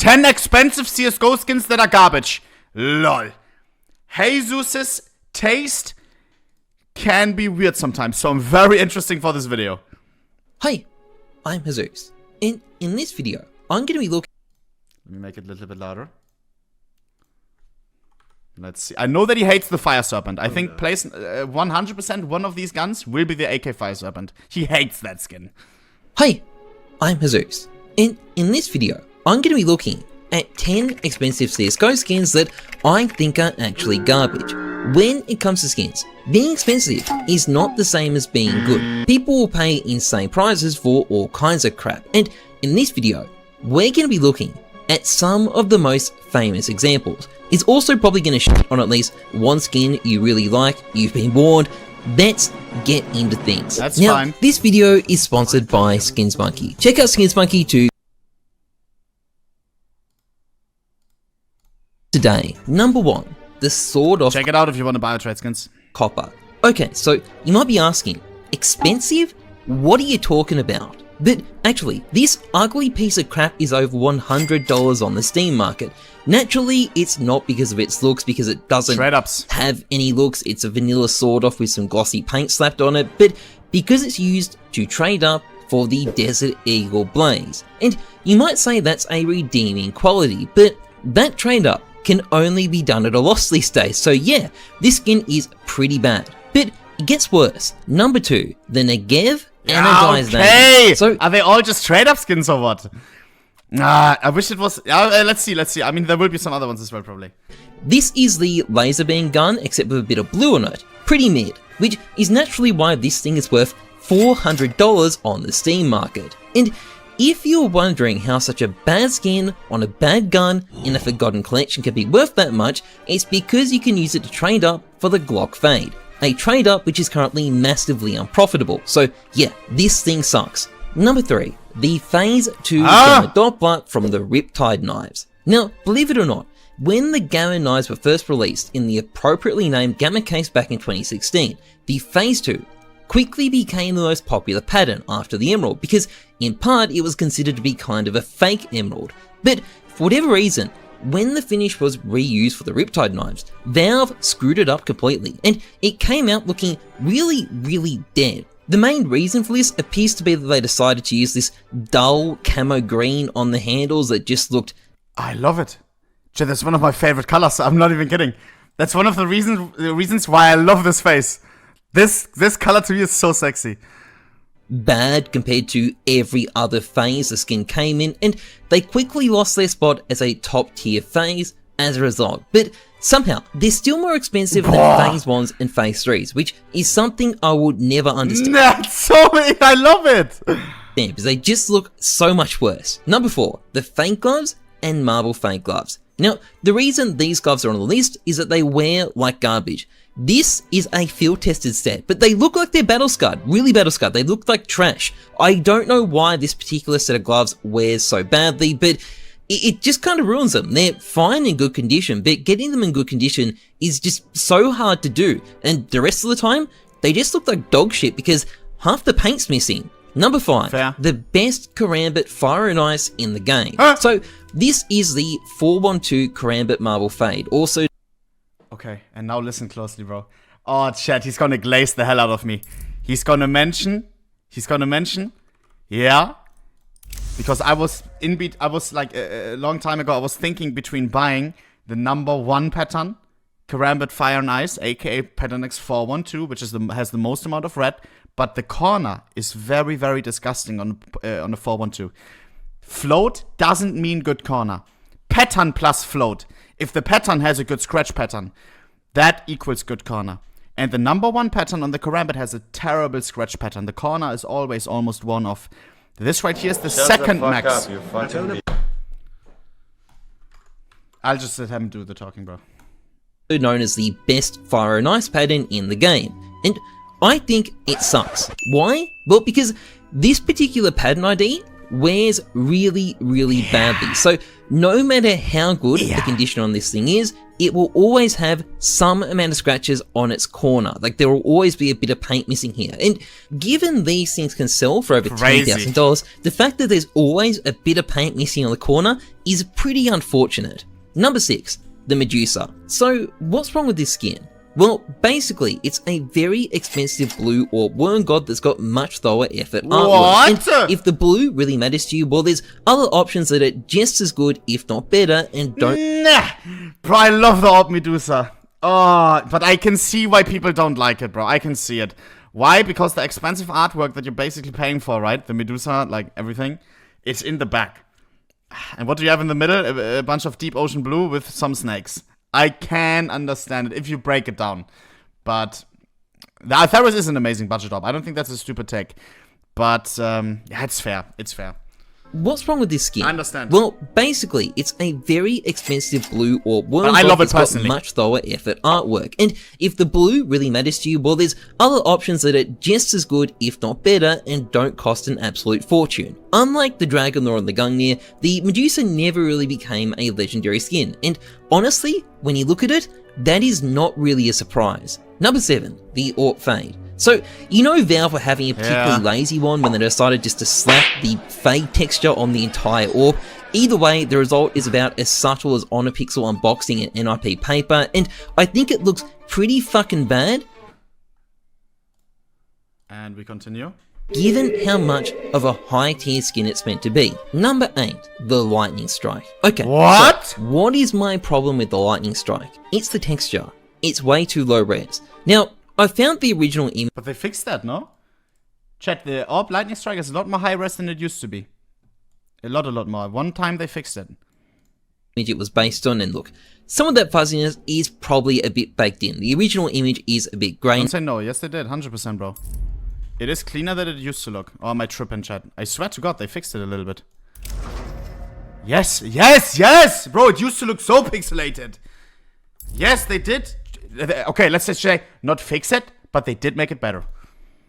10 expensive CSGO skins that are garbage. Lol. Heyzeus' taste can be weird sometimes, so I'm very interesting for this video. Hi, I'm Heyzeus, and in this video, I'm going to be looking... Let me make it a little bit louder. Let's see. I know that he hates the Fire Serpent. I think 100% one of these guns will be the AK Fire Serpent. He hates that skin. Hi, I'm Heyzeus, and in this video, I'm going to be looking at 10 expensive CSGO skins that I think are actually garbage. When it comes to skins, being expensive is not the same as being good. People will pay insane prices for all kinds of crap, and in this video, we're going to be looking at some of the most famous examples. It's also probably going to shit on at least one skin you really like. You've been warned. Let's get into things. That's now, fine. This video is sponsored by SkinsMonkey. Check out SkinsMonkey to today. Number 1, the Sword of Check it out if you want to buy trade skins. Copper. Okay, so you might be asking, expensive? What are you talking about? But actually, this ugly piece of crap is over $100 on the Steam market. Naturally, it's not because of its looks, because it doesn't have any looks. It's a vanilla sword off with some glossy paint slapped on it, but because it's used to trade up for the Desert Eagle Blaze. And you might say that's a redeeming quality, but that trade up can only be done at a loss these days. So yeah, this skin is pretty bad. But it gets worse. Number 2, the Negev Energized. Okay! So are they all just trade up skins or what? I wish it was... let's see. I mean, there will be some other ones as well, probably. This is the laser beam gun, except with a bit of blue on it. Pretty mid, which is naturally why this thing is worth $400 on the Steam market. And if you're wondering how such a bad skin on a bad gun in a Forgotten Collection can be worth that much, it's because you can use it to trade up for the Glock Fade. A trade up which is currently massively unprofitable. So yeah, this thing sucks. Number 3, the Phase 2 Gamma Doppler from the Riptide knives. Now, believe it or not, when the Gamma knives were first released in the appropriately named Gamma case back in 2016, the Phase 2 quickly became the most popular pattern after the Emerald because in part it was considered to be kind of a fake Emerald. But for whatever reason, when the finish was reused for the Riptide knives, Valve screwed it up completely and it came out looking really dead. The main reason for this appears to be that they decided to use this dull camo green on the handles that just looked... I love it. That's one of my favorite colors, I'm not even kidding. That's one of the reasons why I love this face. This color to me is so sexy. Bad compared to every other phase the skin came in, and they quickly lost their spot as a top tier phase as a result. But somehow, they're still more expensive than phase 1s and phase 3s, which is something I would never understand. I love it! Yeah, because they just look so much worse. Number 4, the Fake Gloves and Marble Fake Gloves. Now, the reason these gloves are on the list is that they wear like garbage. This is a field tested set, but they look like they're battle scarred, really battle scarred. They look like trash. I don't know why this particular set of gloves wears so badly, but it just kind of ruins them. They're fine in good condition, but getting them in good condition is just so hard to do. And the rest of the time, they just look like dog shit because half the paint's missing. Number 5, the best Karambit Fire and Ice in the game. So this is the 412 Karambit Marble Fade. Also... Okay, and now listen closely, bro. Oh, chat, he's gonna glaze the hell out of me. He's gonna mention, yeah. Because I was like, a long time ago, I was thinking between buying the number 1 pattern, Karambit Fire and Ice, aka Pattern X412, which has the most amount of red, but the corner is very disgusting on the 412. Float doesn't mean good corner. Pattern plus float. If the pattern has a good scratch pattern, that equals good corner. And the number 1 pattern on the Karambit has a terrible scratch pattern. The corner is always almost one off. This right here is the second max. I'll just let him do the talking, bro. Known as the best Fire and Ice pattern in the game. And I think it sucks. Why? Well, because this particular pattern ID wears really, really badly. So no matter how good the condition on this thing is, it will always have some amount of scratches on its corner. Like there will always be a bit of paint missing here. And given these things can sell for over $10,000, the fact that there's always a bit of paint missing on the corner is pretty unfortunate. Number 6, the Medusa. So what's wrong with this skin? Well, basically, it's a very expensive blue orb worm god that's got much lower effort artwork. And if the blue really matters to you, well, there's other options that are just as good, if not better, and don't... Nah! Bro, I love the orb Medusa. Oh, but I can see why people don't like it, bro. I can see it. Why? Because the expensive artwork that you're basically paying for, right? The Medusa, like everything, it's in the back. And what do you have in the middle? A bunch of deep ocean blue with some snakes. I can understand it if you break it down. But the Atheros is an amazing budget orb. I don't think that's a stupid take. But yeah, it's fair. It's fair. What's wrong with this skin? I understand. Well, basically, it's a very expensive blue orb worm I love it got personally. much lower effort artwork. And if the blue really matters to you, well, there's other options that are just as good, if not better, and don't cost an absolute fortune. Unlike the Dragon Lore and the Gungnir, the Medusa never really became a legendary skin. And honestly, when you look at it, that is not really a surprise. Number 7, the Orb Fade. So, you know Valve were having a particularly lazy one when they decided just to slap the fade texture on the entire orb. Either way, the result is about as subtle as ohnePixel unboxing an NIP paper, and I think it looks pretty fucking bad. And we continue. Given how much of a high tier skin it's meant to be. Number 8, the Lightning Strike. Okay, what? So what is my problem with the Lightning Strike? It's the texture. It's way too low res. Now, I found the original image. But they fixed that, no? Chat, the Orb Lightning Strike is a lot more high res than it used to be. A lot more. One time they fixed it. It was based on, and look, some of that fuzziness is probably a bit baked in. The original image is a bit grey. Don't say no. Yes, they did. 100%, bro. It is cleaner than it used to look. Oh, my trip in chat. I swear to God, they fixed it a little bit. Yes, yes, yes! Bro, it used to look so pixelated. Yes, they did. Okay, let's just say, not fix it, but they did make it better.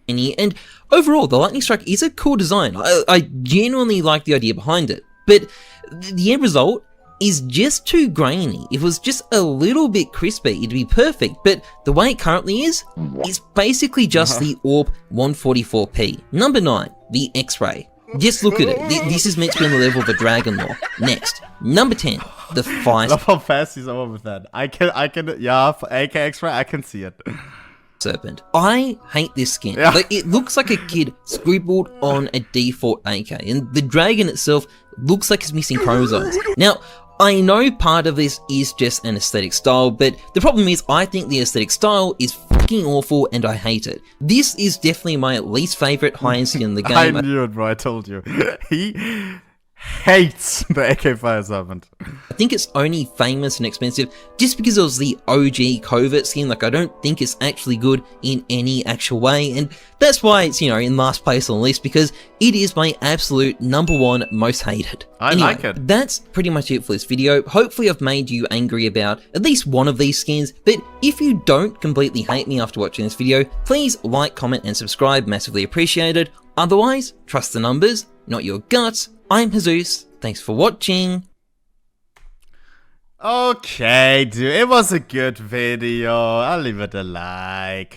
And overall, the Lightning Strike is a cool design. I genuinely like the idea behind it. But the end result is just too grainy. If it was just a little bit crispy, it'd be perfect. But the way it currently is, it's basically just the Orb 144p. Number 9, the Xray. Just look at it. This is meant to be on the level of a Dragon Lore. Next, number 10, the Fire Love how fast he's over with that. I can, yeah, for AK Xray, I can see it. Serpent. I hate this skin. Yeah. Like, it looks like a kid scribbled on a default AK, and the dragon itself looks like it's missing chromosomes. Now, I know part of this is just an aesthetic style, but the problem is I think the aesthetic style is fucking awful and I hate it. This is definitely my least favorite high-end skin in the game. I knew it, bro. I told you. He hates the AK Fire Serpent. I think it's only famous and expensive just because it was the OG covert skin. Like, I don't think it's actually good in any actual way, and that's why it's, you know, in last place on the list, because it is my absolute #1 most hated. Anyway, like it. That's pretty much it for this video. Hopefully I've made you angry about at least one of these skins, but if you don't completely hate me after watching this video, please like, comment, and subscribe, massively appreciated. Otherwise, trust the numbers, not your guts. I'm Heyzeus, thanks for watching. Okay, dude, it was a good video. I'll leave it a like.